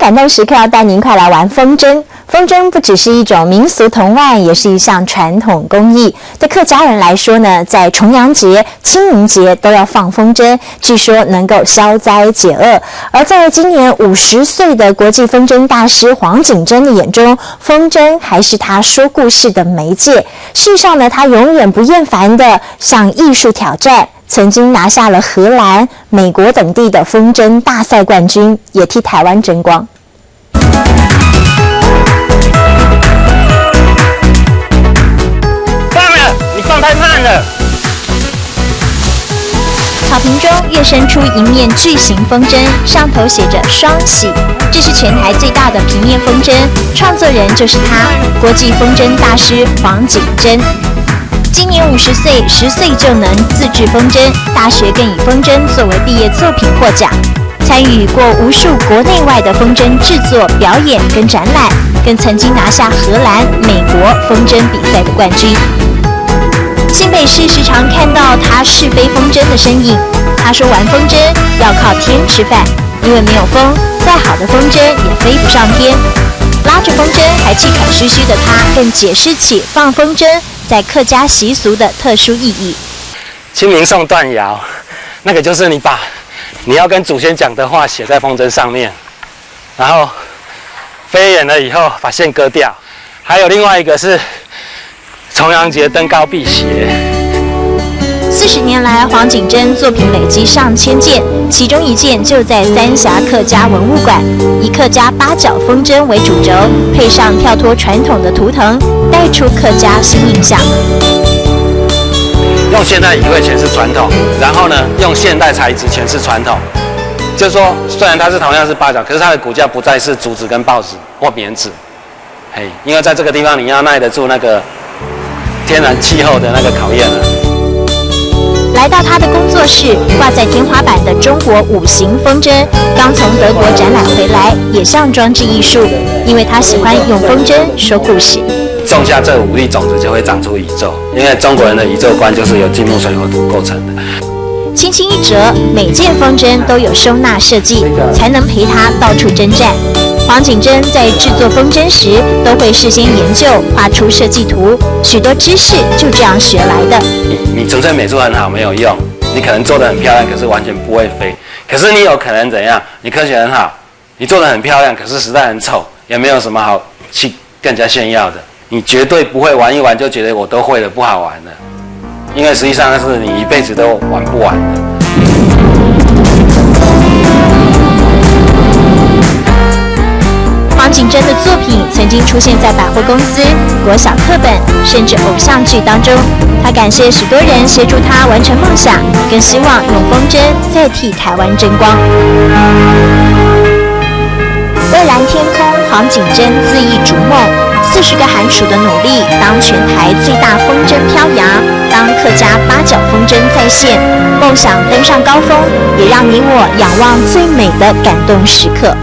感动时刻要带您快来玩风筝。风筝不只是一种民俗童玩，也是一项传统工艺。对客家人来说呢，在重阳节、清明节都要放风筝，据说能够消灾解厄。而在今年50岁的国际风筝大师黄景珍的眼中，风筝还是他说故事的媒介。事实上呢，他永远不厌烦地向艺术挑战。曾经拿下了荷兰、美国等地的风筝大赛冠军，也替台湾争光。放了，你放太慢了。草坪中跃升出一面巨型风筝，上头写着“双喜”，这是全台最大的平面风筝，创作人就是他，国际风筝大师黄景珍。今年50岁，10岁就能自制风筝，大学更以风筝作为毕业作品获奖，参与过无数国内外的风筝制作、表演跟展览，更曾经拿下荷兰、美国风筝比赛的冠军。新北市时常看到他试飞风筝的身影，他说玩风筝要靠天吃饭，因为没有风，再好的风筝也飞不上天。拉着风筝还气喘吁吁的他，更解释起放风筝在客家习俗的特殊意义。清明送断摇，那个就是你要跟祖先讲的话写在风筝上面，然后飞远了以后把线割掉。还有另外一个是重阳节登高辟邪。40年来，黄景珍作品累积上千件，其中一件就在三峡客家文物馆，以客家八角风筝为主轴，配上跳脱传统的图腾，带出客家新印象。用现代语汇诠释传统，然后呢，用现代材质诠释传统。就是说，虽然它是同样是八角，可是它的骨架不再是竹子跟报纸或棉纸，因为在这个地方你要耐得住那个天然气候的那个考验了。来到他的工作室，挂在天花板的中国5型风筝刚从德国展览回来，也像装置艺术，因为他喜欢用风筝说故事。种下这5粒种子，就会长出宇宙。因为中国人的宇宙观就是由金木水火土构成的。轻轻一折，每件风筝都有收纳设计，才能陪他到处征战。黄景珍在制作风筝时，都会事先研究，画出设计图，许多知识就这样学来的。你纯粹美术很好没有用，你可能做得很漂亮，可是完全不会飞。可是你有可能怎样？你科学很好，你做得很漂亮，可是实在很丑，也没有什么好去更加炫耀的。你绝对不会玩一玩就觉得我都会了，不好玩的，因为实际上是你一辈子都玩不完的。黄景珍的作品曾经出现在百货公司、国小课本，甚至偶像剧当中。他感谢许多人协助他完成梦想，更希望用风筝再替台湾争光。蔚蓝天空，黄景珍恣意逐梦。40个寒暑的努力，当全台最大风筝飘扬，当客家八角风筝再现，梦想登上高峰，也让你我仰望最美的感动时刻。